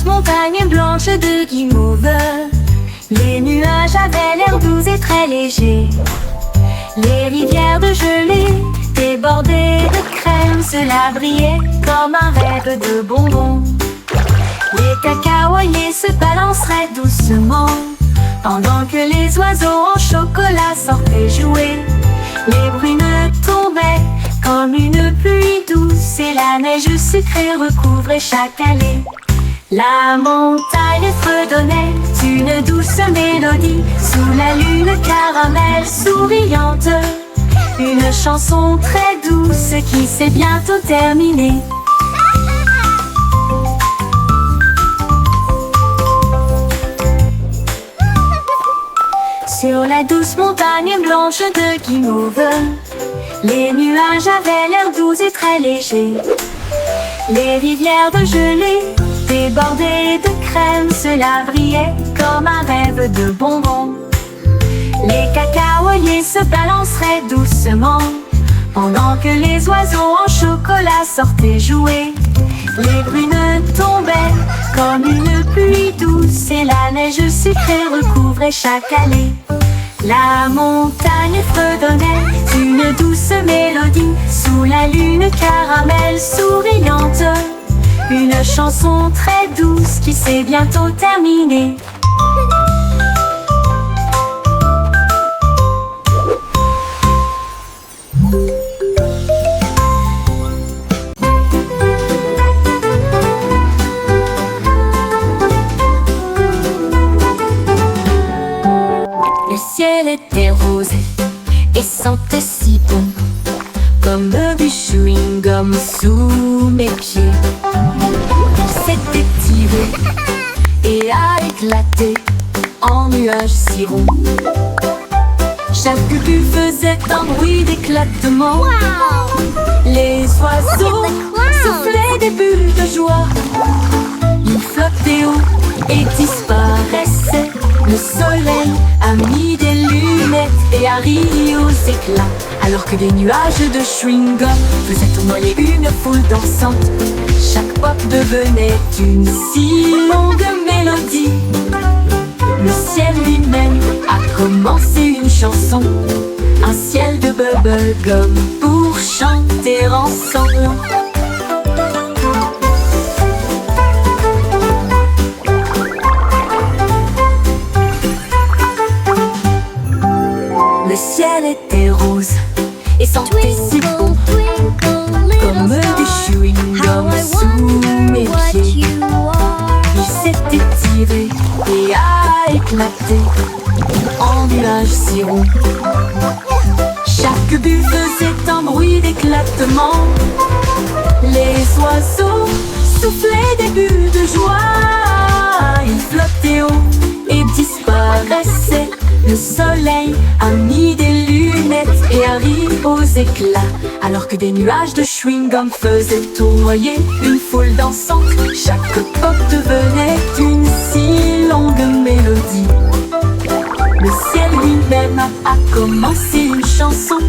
douce montagne blanche de guimauve, les nuages avaient l'air doux et très légers. Les rivières de gelée débordées de crème, cela brillait comme un rêve de bonbons. Les cacaoyers se balanceraient doucement pendant que les oiseaux en chocolat sortaient jouer. Les brunes tombaient comme une pluie douce et la neige sucrée recouvrait chaque allée. La montagne fredonnait une douce mélodie sous la lune caramel souriante. Une chanson très douce qui s'est bientôt terminée. Sur la douce montagne blanche de guimauve, les nuages avaient l'air doux et très légers. Les rivières de gelée débordées de crème, cela brillait comme un rêve de bonbons. Les cacaoyers se balanceraient doucement pendant que les oiseaux en chocolat sortaient jouer. Les brunes tombaient comme une pluie douce et la neige sucrée recouvrait chaque allée. La montagne fredonnait une douce mélodie sous la lune caramel souriante. Une chanson très douce qui s'est bientôt terminée. Le ciel était rose et sentait si bon, comme du chewing-gum sous mes pieds. S'était tiré et a éclaté en nuages si ronds. Chaque bulle faisait un bruit d'éclatement. Les oiseaux soufflaient des bulles de joie. Ils flottaient haut et disparaissaient. Le soleil a mis des lunettes et a ri aux éclats, alors que des nuages de chewing-gum faisaient tournoyer une foule dansante. Chaque pop devenait une si longue mélodie. Le ciel lui-même a commencé une chanson, un ciel de bubblegum pour chanter ensemble. Le ciel était rose et sentait si bon, comme du chewing-gum sous mes pieds. Il s'était tiré et a éclaté en nuages si ronds. Chaque bulle faisait un bruit d'éclatement. Les oiseaux soufflaient des bulles de joie. Ils flottaient haut et disparaissaient. Le soleil a mis des lunettes et a ri aux éclats, alors que des nuages de chewing-gum faisaient tournoyer une foule dansante. Chaque pop devenait une si longue mélodie. Le ciel lui-même a commencé une chanson,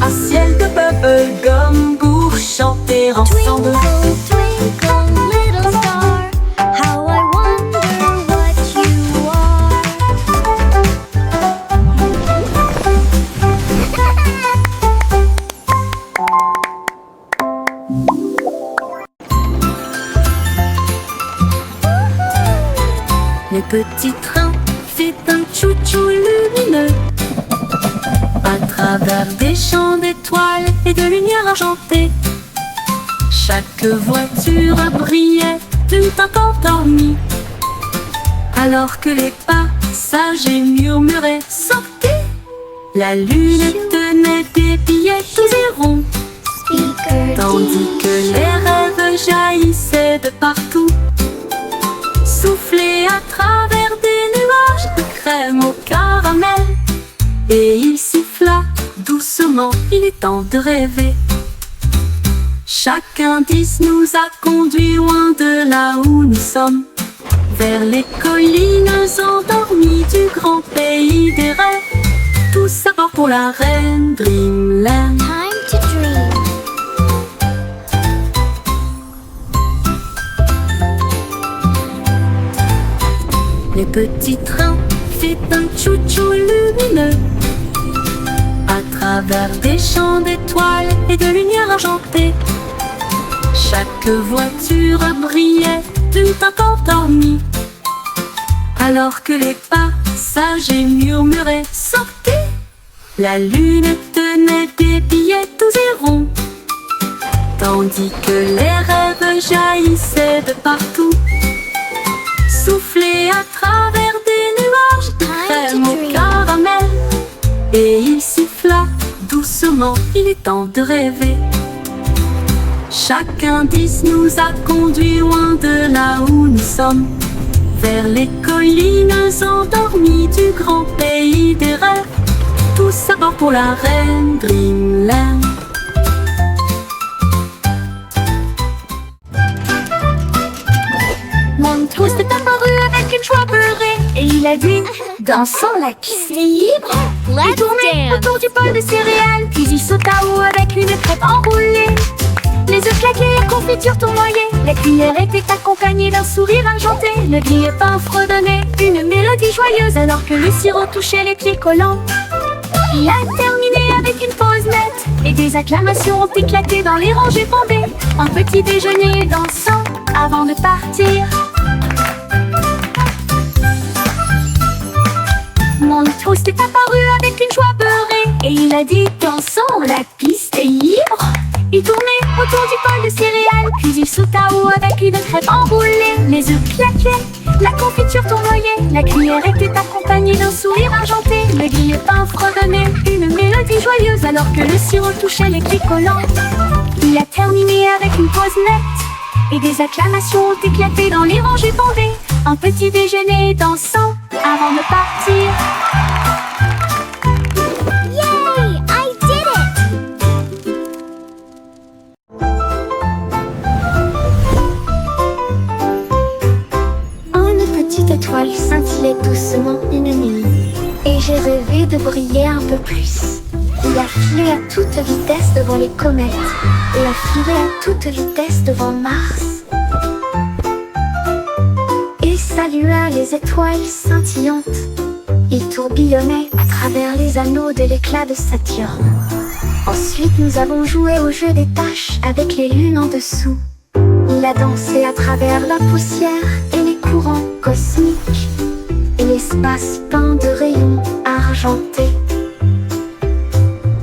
un ciel de bubblegum pour chanter ensemble. Le petit train fait un chou-chou lumineux à travers des champs d'étoiles et de lumière argentée. Chaque voiture brillait d'une teinte endormie, alors que les passagers murmuraient « Sortez !» La lune tenait des billets tous et ronds, tandis que les rêves jaillissaient de partout, soufflés à travers des nuages de crème au caramel. Et il siffla doucement, il est temps de rêver. Chaque indice nous a conduits loin de là où nous sommes, vers les collines endormies du grand pays des rêves. Tout ça part pour la reine Dreamland. Time to dream. Le petit train fait un tchou-tchou lumineux à travers des champs d'étoiles et de lumière argentée. Chaque voiture brillait du temps endormi, alors que les passagers murmuraient « Sortez !» La lune tenait des billets doux et ronds, tandis que les rêves jaillissaient de partout, soufflés à travers des nuages de crème au caramel. Et il siffla doucement, il est temps de rêver. Chaque indice nous a conduits loin de là où nous sommes, vers les collines endormies du grand pays des rêves. Tous à bord pour la reine Dreamland. Montrose est apparu avec une joie beurrée et il a dit: dansons, la piste est libre. Il tournait autour du bol de céréales, puis il sauta haut avec une crêpe enroulée. Les œufs claqués, la confiture tournoyée, la cuillère était accompagnée d'un sourire argenté. Le grille-pain fredonnait une mélodie joyeuse alors que le sirop touchait les pieds collants. Il a terminé avec une pause nette et des acclamations ont éclaté dans les rangées bondées. Un petit déjeuner dansant avant de partir. Montrose est apparu avec une joie beurrée et il a dit: dansons, la piste est libre. Il tournait autour du bol de céréales, puis il sauta haut avec une crêpe enroulée. Les œufs claquaient, la confiture tournoyait, la cuillère était accompagnée d'un sourire argenté. Le grille-pain fredonnait une mélodie joyeuse alors que le sirop touchait les pieds collants. Il a terminé avec une pause nette et des acclamations ont éclaté dans les rangées bondées. Un petit déjeuner dansant avant de partir. L'étoile scintillait doucement une nuit, et j'ai rêvé de briller un peu plus. Il a filé à toute vitesse devant les comètes, et a filé à toute vitesse devant Mars, et salua les étoiles scintillantes. Il tourbillonnait à travers les anneaux de l'éclat de Saturne. Ensuite nous avons joué au jeu des taches avec les lunes en dessous. Il a dansé à travers la poussière et les courants cosmiques et l'espace peint de rayons argentés.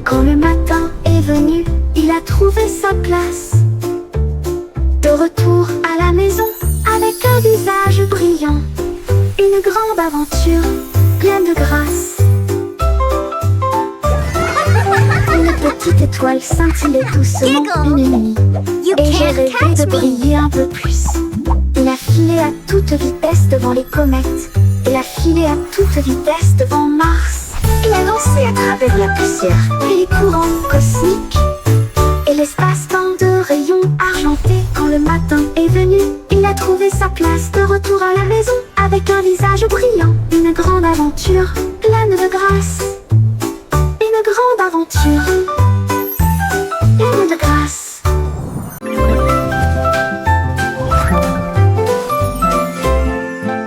Quand le matin est venu, il a trouvé sa place. De retour à la maison avec un visage brillant, une grande aventure pleine de grâce. Une petite étoile scintillait doucement une nuit, et j'ai rêvé de briller un peu plus. Il a filé à toute vitesse devant les comètes, il a filé à toute vitesse devant Mars. Il a dansé à travers la poussière et les courants cosmiques et l'espace-temps de rayons argentés. Quand le matin est venu, il a trouvé sa place. De retour à la maison avec un visage brillant, une grande aventure pleine de grâce. Une grande aventure pleine de grâce.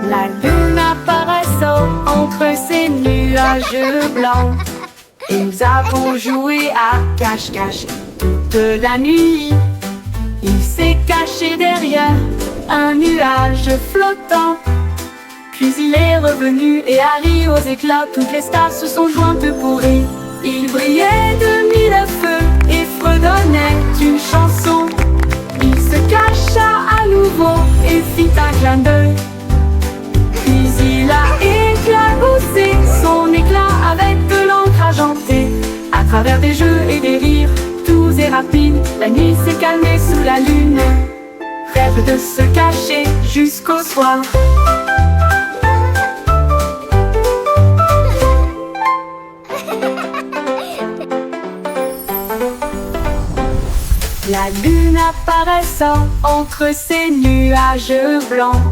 La lune apparaissant entre ces nuages blancs, et nous avons joué à cache-cache toute la nuit. Il s'est caché derrière un nuage flottant, puis il est revenu et a ri aux éclats. Toutes les stars se sont jointes pour rire. Il brillait de mille feux et fredonnait une chanson. Il se cacha à nouveau et fit un clin d'œil. Puis il a éclaboussé son éclat avec de l'encre argentée. À travers des jeux et des rires doux et rapides, la nuit s'est calmée sous la lune. Rêve de se cacher jusqu'au soir. La lune apparaissant entre ces nuages blancs,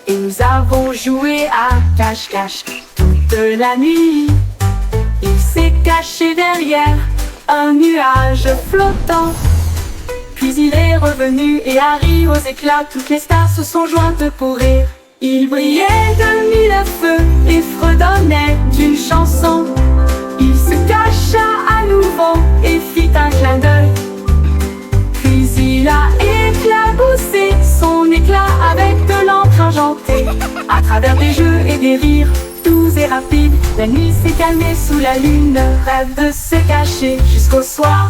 et nous avons joué à cache-cache toute la nuit. Il s'est caché derrière un nuage flottant, puis il est revenu et a ri aux éclats. Toutes les stars se sont jointes pour rire. Il brillait de mille feux et fredonnait d'une chanson. Il se cacha à nouveau et fit un clin d'œil. Puis il a éclaboussé son éclat avec de l'encre argentée. À travers des jeux et des rires doux et rapides, la nuit s'est calmée sous la lune. Rêve de se cacher jusqu'au soir.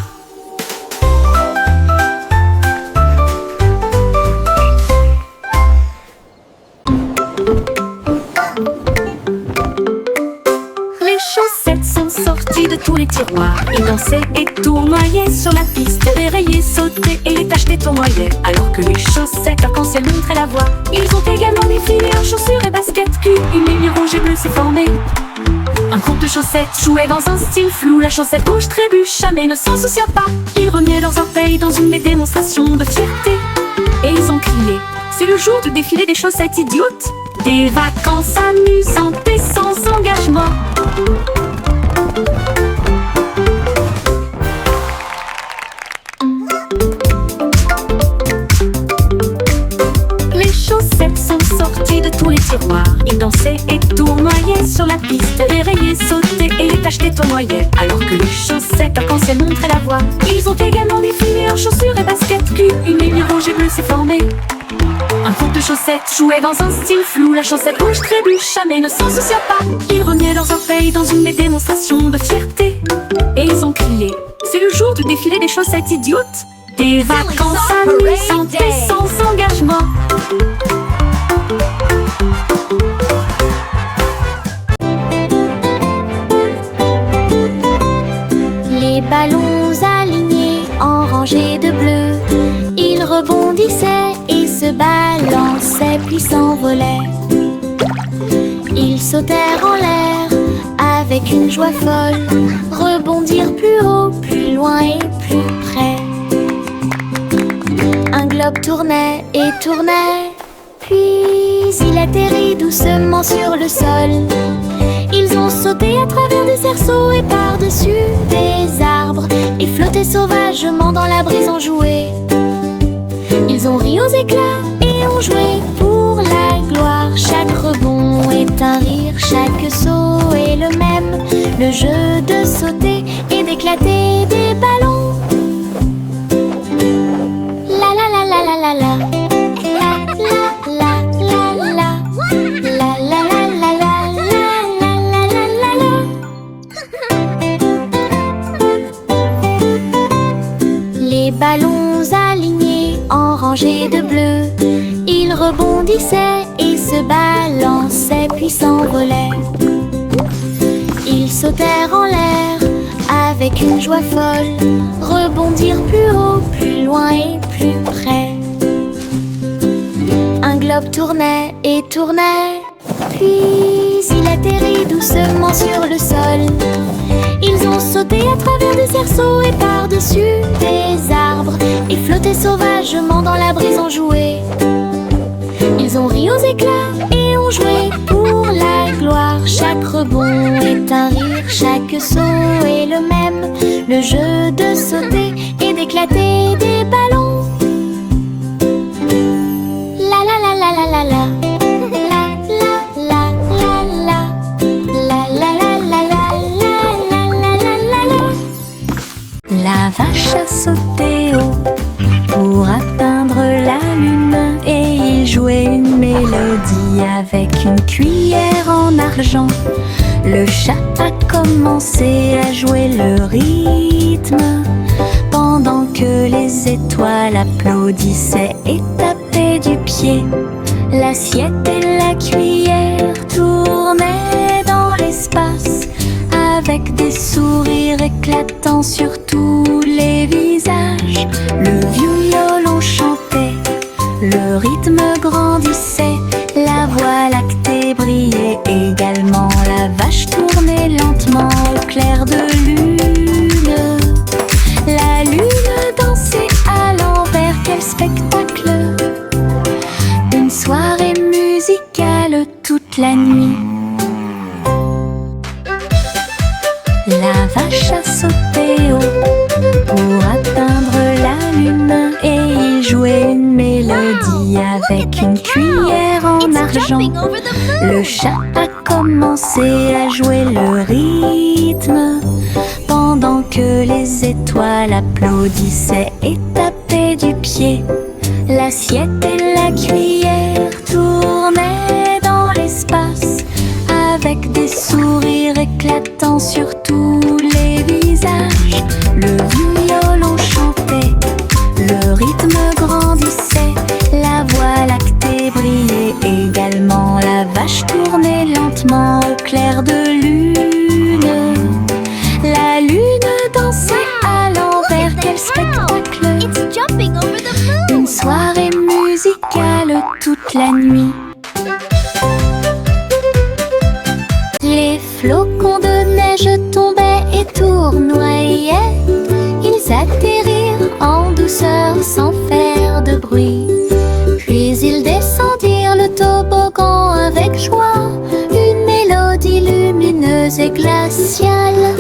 Les chaussettes sont sorties de tous les tiroirs. Ils dansaient et tournoyaient sur la piste. Dérayaient, sautaient et les taches tournoyaient. Alors que les chaussettes arc-en-ciel montraient la voie. Ils ont également défilé en chaussures et baskets cul. Une ligne rouge et bleue s'est formée. Un groupe de chaussettes jouait dans un style flou. La chaussette rouge trébucha mais ne s'en soucia pas. Ils remuaient leurs orteils dans une démonstration de fierté. Et ils ont crié: c'est le jour du défilé des chaussettes idiotes. Des vacances amusantes et sans engagement. Les chaussettes sont sorties de tous les tiroirs. Ils dansaient et tournoyaient sur la piste. Dérayaient, sautaient et les taches tournoyaient. Alors que les chaussettes arc-en-ciel montraient la voie. Ils ont également défilé en chaussures et baskets cul. Une ligne rouge et bleue s'est formée. Un groupe de chaussettes jouait dans un style flou. La chaussette rouge trébucha mais ne s'en soucia pas. Ils remuaient leurs orteils dans une démonstration de fierté. Et ils ont crié: c'est le jour du défilé des chaussettes idiotes. Des vacances amusantes et sans engagement. Les ballons alignés en rangées de bleu, ils rebondissaient et se balançaient puis s'envolaient. Ils sautèrent en l'air avec une joie folle, rebondirent plus haut, plus loin et plus près. Un globe tournait et tournait, puis il atterrit doucement sur le sol. Ils ont sauté à travers des cerceaux et par-dessus des arbres et flotté sauvagement dans la brise enjouée. Ils ont ri aux éclats et ont joué pour la gloire. Chaque rebond est un rire, chaque saut est le même. Le jeu de sauter et d'éclater des ballons. La la la la la la la. Les ballons alignés en rangées de bleu, ils rebondissaient et se balançaient puis s'envolaient. Ils sautèrent en l'air avec une joie folle, rebondirent plus haut, plus loin et plus près. Un globe tournait et tournait, puis il atterrit doucement sur le sol. Ils ont sauté à travers des cerceaux et par-dessus des arbres et flotté sauvagement dans la brise enjouée. Ils ont ri aux éclats et ont joué pour la gloire. Chaque rebond est un rire, chaque saut est le même. Le jeu de sauter et d'éclater des ballons. La la la la la la la. La vache a sauté haut pour atteindre la lune et y jouer une mélodie avec une cuillère en argent. Le chat a commencé à jouer le rythme pendant que les étoiles applaudissaient et tapaient du pied. L'assiette et la cuillère tournaient dans l'espace avec des sourires éclatants sur tous les visages. Le violon chantait, le rythme grandissait, la voie lactée brillait également. La vache tournait lentement au clair de lune. La lune dansait à l'envers, quel spectacle! Une soirée musicale toute la nuit. La vache a sauté haut pour atteindre la lune et y jouer une mélodie avec une cuillère en argent. l'argent. Le chat a commencé à jouer le rythme pendant que les étoiles applaudissaient et tapaient du pied. L'assiette et la cuillère tournaient dans l'espace avec des sourires éclatants sur tous les visages. Le violon chantait, le rythme grandissait, la voie lactée brillait également. La vache tournait lentement au clair de lune. La lune dansait à l'envers, quel spectacle! Une soirée musicale toute la nuit. Les flocons de neige tombaient et tournoyaient. Ils atterrirent en douceur sans faire de bruit. Puis ils descendirent le toboggan avec joie. Une mélodie lumineuse et glaciale.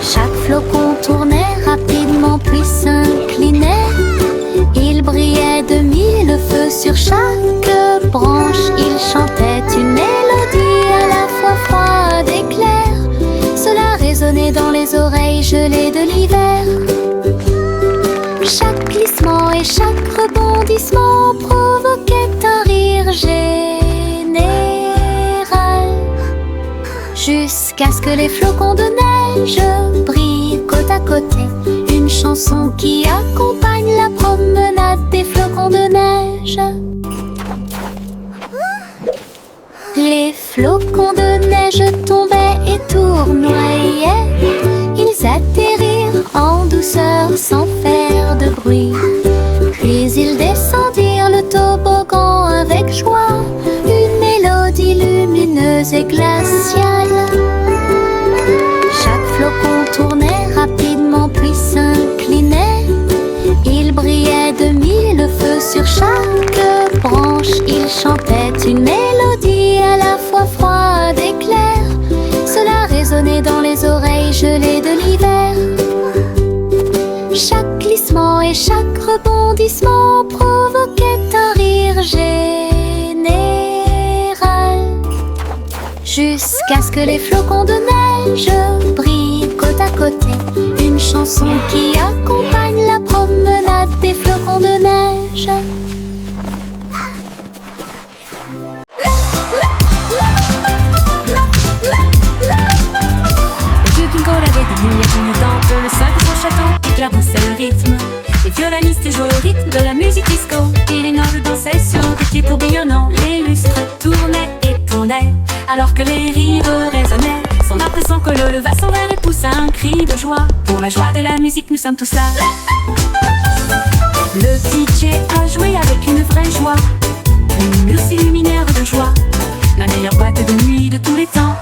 Chaque flocon tournait rapidement puis s'inclinait. Il brillait de mille feux sur chaque branche. Il chantait une mélodie à la fois froide et claire. Cela résonnait dans les oreilles gelées de l'hiver. Chaque glissement et chaque rebondissement provoquait un rire général. Jusqu'à ce que les flocons de neige brillent côte à côté. Une chanson qui accompagne la promenade des flocons de neige. Les flocons de neige tombaient et tournoyaient. Ils atterrirent en douceur sans faire de bruit. Puis ils descendirent le toboggan avec joie. Une mélodie lumineuse et glaciale. Chaque flocon tournait rapidement puis s'inclinait. Il brillait de mille feux sur chaque branche. Il chantait une mélodie à la fois froide et claire. Cela résonnait dans les oreilles gelées de l'hiver. Chaque glissement et chaque rebondissement provoquait un rire général. Jusqu'à ce que les flocons de neige brillent côte à côté. Une chanson qui accompagne la promenade des flocons de neige. Le vieux bingo l'avait des lumières clignotantes. Le sol de son château éclaboussait le rythme. Les violonistes jouaient au rythme de la musique disco. Et les nobles dansaient sur des pieds tourbillonnants. Les lustres tournaient et tournaient alors que les rires résonnaient. Son impression que l'eau leva son verre et poussa un cri de joie. Pour la joie de la musique, nous sommes tous là. Le DJ a joué avec une vraie joie. Une mousse luminaire de joie. La meilleure boîte de nuit de tous les temps.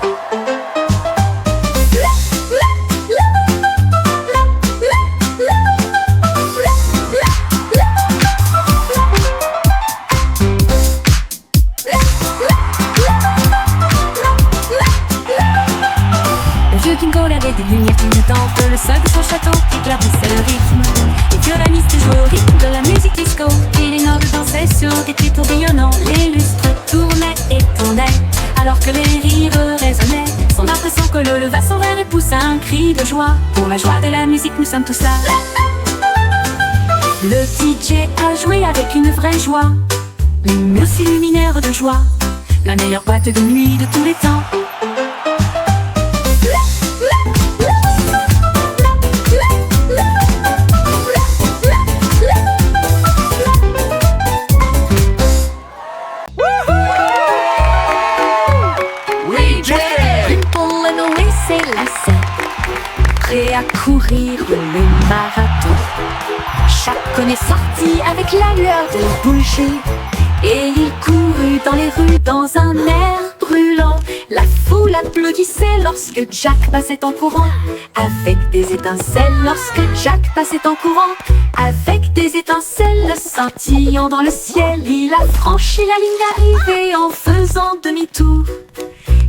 Des lumières clignotantes, le sol de son château éclaboussait le rythme. Les violonistes jouaient au rythme de la musique disco. Et les nobles dansaient sur des pieds tourbillonnants. Les lustres tournaient et tournaient alors que les rires résonnaient. Son impression que l'eau leva son verre et poussa un cri de joie. Pour la joie de la musique, nous sommes tous là. Le DJ a joué avec une vraie joie. Une mousse luminaire de joie. La meilleure boîte de nuit de tous les temps. Prêt à courir le marathon. Chacun est sorti avec la lueur de bougie. Et il courut dans les rues dans un air brûlant. La foule applaudissait lorsque Jack passait en courant. Avec des étincelles lorsque Jack passait en courant. Avec des étincelles scintillant dans le ciel. Il a franchi la ligne d'arrivée en faisant demi-tour.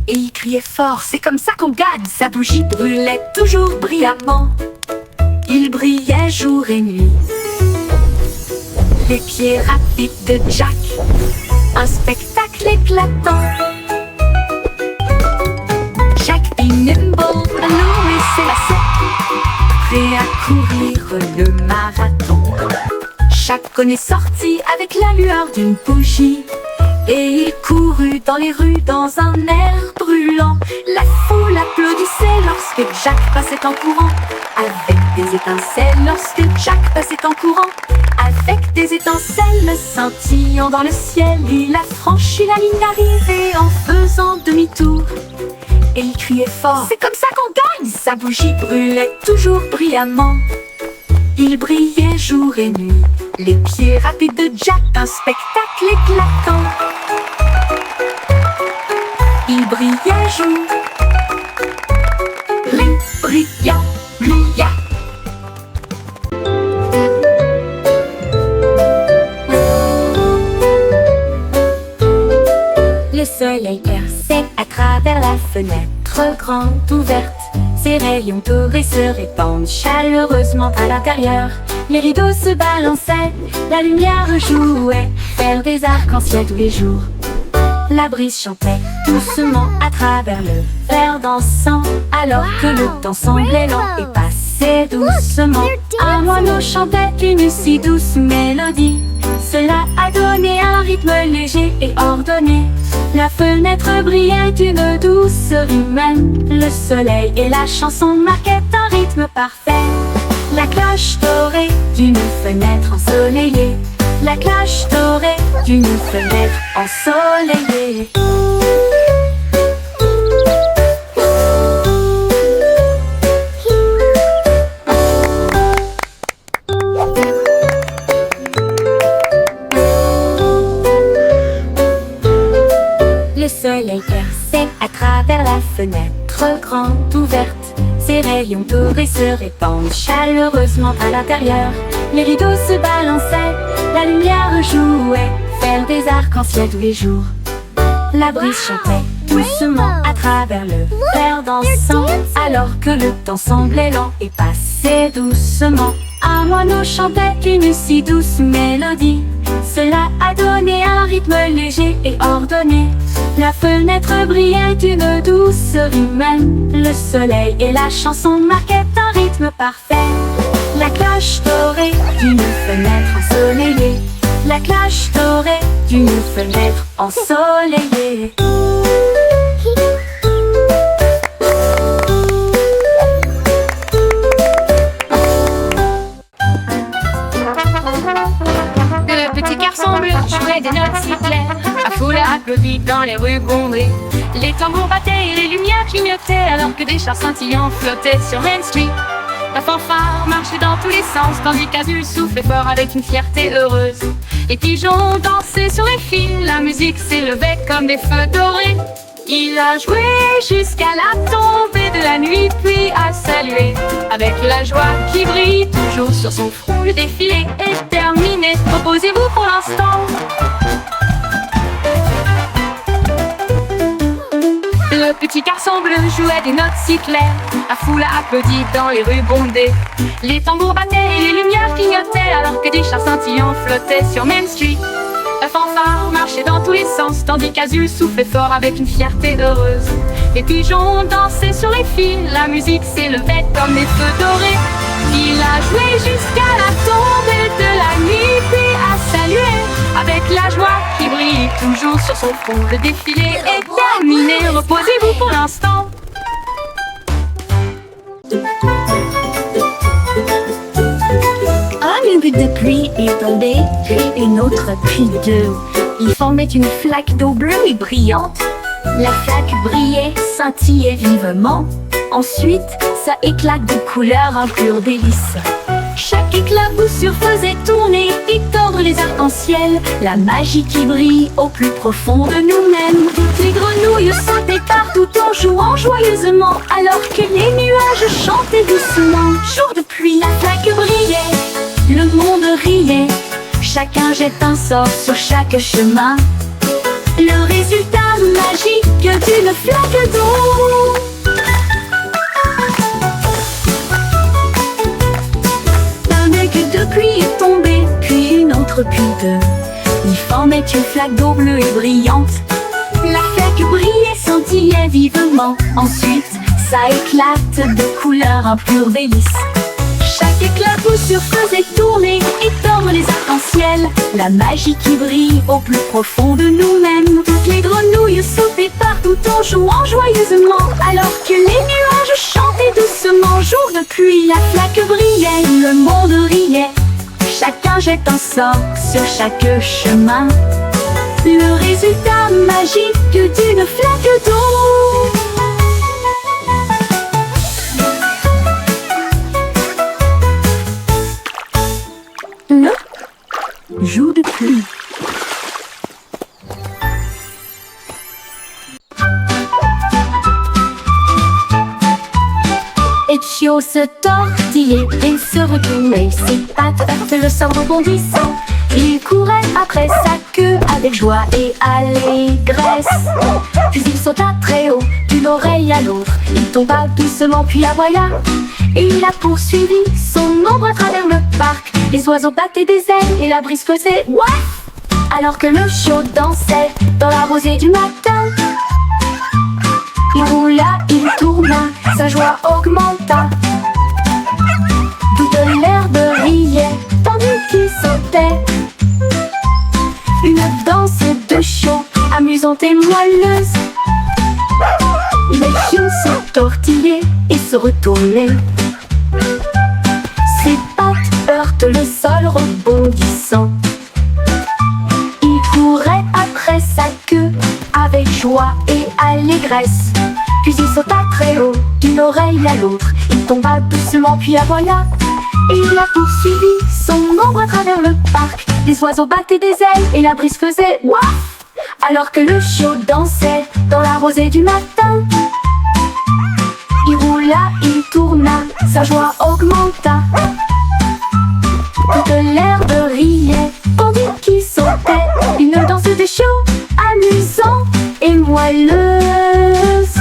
Et il criait fort, c'est comme ça qu'on gagne. Sa bougie brûlait toujours brillamment. Il brillait jour et nuit. Les pieds rapides de Jack un spectacle éclatant. Jack et Nimble, l'eau et ses lacets, prêt à courir le marathon. Jack est sorti avec la lueur d'une bougie et il courut dans les rues dans un air brûlant. La foule applaudissait lorsque Jack passait en courant, avec des étincelles lorsque Jack passait en courant. Avec des étincelles scintillant dans le ciel, il a franchi la ligne d'arrivée en faisant demi-tour. Et il criait fort, c'est comme ça qu'on gagne! Sa bougie brûlait toujours brillamment. Il brillait jour et nuit, les pieds rapides de Jack, un spectacle éclatant. Il brillait jour, brillant, brillant. Le soleil perçait à travers la fenêtre grande ouverte. Ses rayons dorés se répandent chaleureusement à l'intérieur. Les rideaux se balançaient, la lumière jouait, faire des arcs-en-ciel tous les jours. La brise chantait doucement à travers le verre dansant, alors que le temps semblait lent et passait doucement. Un moineau chantait une si douce mélodie. Cela a donné un rythme léger et ordonné. La fenêtre brillait d'une douceur humaine. Le soleil et la chanson marquaient un rythme parfait. La cloche dorée d'une fenêtre ensoleillée. La cloche dorée d'une fenêtre ensoleillée. Le soleil perçait à travers la fenêtre grande ouverte. Ses rayons dorés se répandent chaleureusement à l'intérieur. Les rideaux se balançaient, la lumière jouait, faire des arcs-en-ciel tous les jours. La brise chantait doucement à travers le verre dansant, alors que le temps semblait lent et passait doucement. Un moineau chantait une si douce mélodie. Cela a donné un rythme léger et ordonné. La fenêtre brillait d'une douceur humaine. Le soleil et la chanson marquaient un rythme parfait. La cloche dorée d'une fenêtre ensoleillée. La cloche dorée d'une fenêtre ensoleillée. Le petit garçon bleu jouait des notes si claires. La foule applaudit dans les rues bondées. Les tambours battaient et les lumières clignotaient, alors que des chars scintillants flottaient sur Main Street. La fanfare marchait dans tous les sens, tandis qu'Azul soufflait fort avec une fierté heureuse. Les pigeons dansaient sur les fils, la musique s'élevait comme des feux dorés. Il a joué jusqu'à la tombée de la nuit, puis a salué avec la joie qui brille toujours sur son front. Le défilé est terminé, reposez-vous pour l'instant. Le petit garçon bleu jouait des notes si claires. La foule a applaudi dans les rues bondées. Les tambours battaient et les lumières clignotaient, alors que des chars scintillants flottaient sur Main Street. La fanfare marchait dans tous les sens, tandis qu'Azul soufflait fort avec une fierté heureuse. Les pigeons dansaient sur les fils, la musique s'élevait comme des feux dorés. Il a joué jusqu'à la tombée de la nuit, puis a salué avec la joie qui brille toujours sur son front. Le défilé est terminé, reposez-vous pour l'instant. Une goutte de pluie est tombée, puis une autre, puis deux. Ils formaient une flaque d'eau bleue et brillante. La flaque brillait, scintillait vivement. Ensuite, ça éclate de couleurs, un pur délice. Chaque éclaboussure faisait tourner et tordre les arcs-en-ciel. La magie qui brille au plus profond de nous-mêmes. Les grenouilles sautaient partout en jouant joyeusement, alors que les nuages chantaient doucement. Jour de pluie, la flaque brillait, le monde riait. Chacun jette un sort sur chaque chemin. Le résultat magique d'une flaque d'eau. Un bec de pluie est tombé, puis une autre, puis deux. Il formait une flaque d'eau bleue et brillante. La flaque brillait, scintillait vivement. Ensuite, ça éclate de couleurs, un pur délice. Chaque éclat vous surfaisait tourner et tordre les arcs-en-ciel. La magie qui brille au plus profond de nous-mêmes. Toutes les grenouilles sautaient partout en jouant joyeusement, alors que les nuages chantaient doucement. Jour de pluie, la flaque brillait, le monde riait. Chacun jette un sort sur chaque chemin. Le résultat magique d'une flaque d'eau. Le jour de pluie. Etchio se tortillait et se retournait. Ses pattes heurtaient le sol rebondissant. Il courait après sa queue avec joie et allégresse. Puis il sauta très haut, d'une oreille à l'autre. Il tomba doucement, puis la voilà. Et il a poursuivi son ombre à travers le parc. Les oiseaux battaient des ailes et la brise faisait ouaf. Alors que le chiot dansait dans la rosée du matin. Il roula, il tourna, sa joie augmenta. Toute l'herbe riait, tandis qu'il sautait. Une danse de chiot, amusante et moelleuse. Les chiots se tortillaient et se retournaient. Ses pattes heurtent le sol rebondissant. Il courait après sa queue avec joie et allégresse. Puis il sauta très haut, d'une oreille à l'autre. Il tomba doucement, puis la voilà. Et il a poursuivi son ombre à travers le parc. Les oiseaux battaient des ailes et la brise faisait ouaf. Alors que le chiot dansait dans la rosée du matin. Il roula, il tourna, sa joie augmenta. Toute l'herbe riait, tandis qu'il sautait. Une danse de chiot, amusante et moelleuse.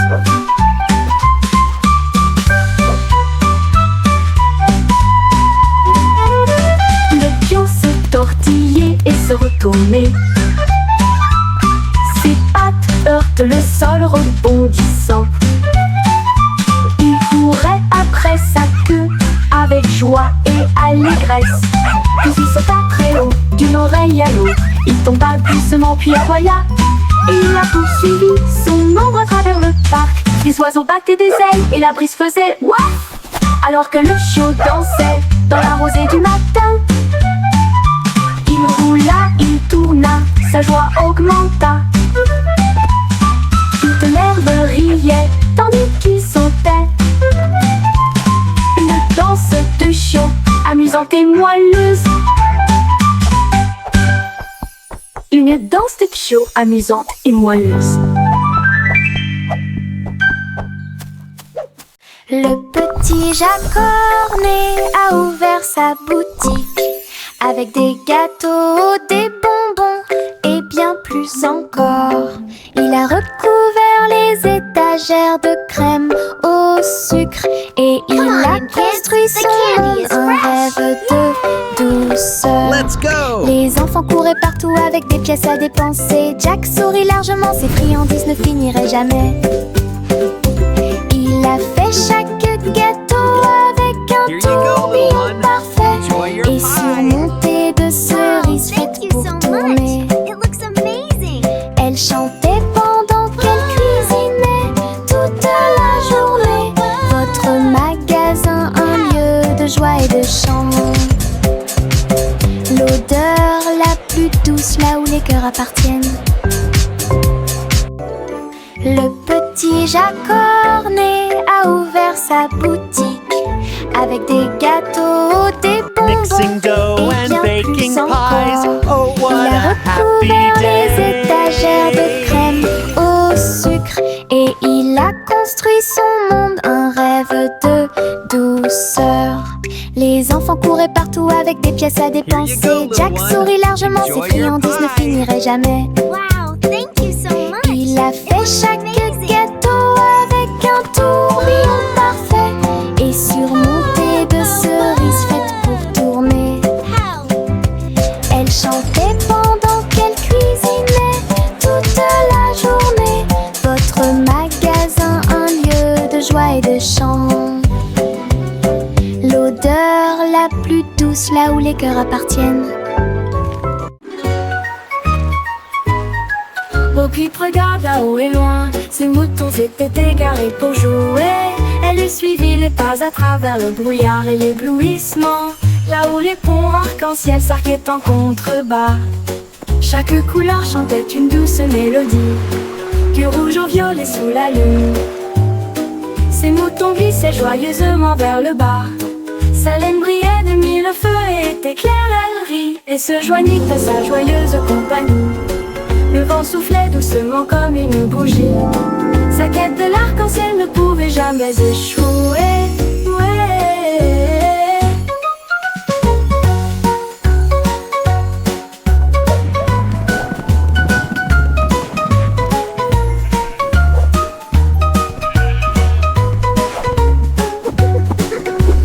Le pion se tortillait et se retournait. Ses pattes heurtent le sol rebondissant. Il courait après sa queue avec joie et allégresse. Puis il sauta très haut, d'une oreille à l'autre. Il tomba doucement, puis la voilà. Et il a poursuivi son ombre à travers le parc. Les oiseaux battaient des ailes et la brise faisait ouaf. Alors que le chiot dansait dans la rosée du matin. Il roula, il tourna, sa joie augmenta. Toute l'herbe riait, tandis qu'il sautait. Une danse de chiot, amusante et moelleuse. Une danse de chiot, amusante et moelleuse. Le petit Jacques Cornet a ouvert sa boutique avec des gâteaux, des bonbons et bien plus encore. Il a recouvert les étagères de crème au sucre et il a construit son monde, un rêve de douceur. Let's go! Les enfants couraient partout avec des pièces à dépenser. Jack sourit largement, ses friandises ne finiraient jamais. Il a fait chaque gâteau avec un tourbillon parfait et surmonté de cerises faites pour tourner. Elle chantait pendant qu'elle cuisinait toute la journée. Votre magasin, un lieu de joie et de chant. L'odeur la plus douce là où les cœurs appartiennent. Le petit Jacques Cornet a ouvert sa boutique avec des gâteaux, des Mixing dough bonbons et and bien baking plus pies. encore. Oh, what Il a a happy recouvert les day! étagères de crème au sucre et il a construit son monde, un rêve de douceur. Les enfants couraient partout avec des pièces à dépenser. little Jack one. sourit largement, ses Enjoy your friandises ne pie. finiraient jamais. Wow, thank you so much. Il a fait chaque gâteau avec un tourbillon parfait et surmonté de cerises faites pour tourner. How? Elle chantait pendant qu'elle tous là où les cœurs appartiennent. Bo Peep regarde là-haut et loin, ces moutons étaient égarés pour jouer. Elle lui suivit les pas à travers le brouillard et l'éblouissement, là où les ponts arc-en-ciel s'arquaient en contrebas. Chaque couleur chantait une douce mélodie, du rouge au violet sous la lune. Ces moutons glissaient joyeusement vers le bas, sa laine brillait de mille feux et était claire, elle rit et se joignit à sa joyeuse compagnie. Le vent soufflait doucement comme une bougie, sa quête de l'arc-en-ciel ne pouvait jamais échouer. Ouais.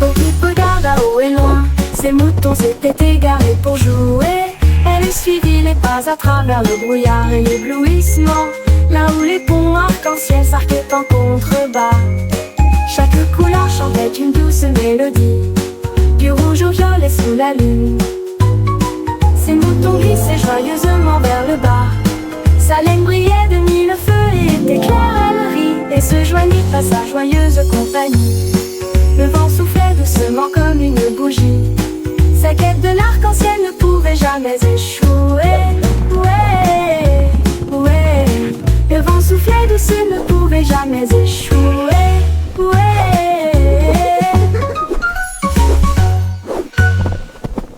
Bo Peep regarde à haut et loin, ces moutons s'étaient égarés pour jouer. Elle suivit les pas à travers le brouillard et l'éblouissement, là où les ponts arc-en-ciel s'arquaient en contrebas. Chaque couleur chantait une douce mélodie, du rouge au violet sous la lune. Ces moutons glissaient joyeusement vers le bas, sa laine brillait de mille feux et était claire, elle rit et se joignit à sa joyeuse compagnie. Le vent soufflait doucement comme une bougie, sa quête de l'arc-en-ciel ne pouvait jamais échouer. Ouais, ouais. Le vent soufflait doucement, ne pouvait jamais échouer.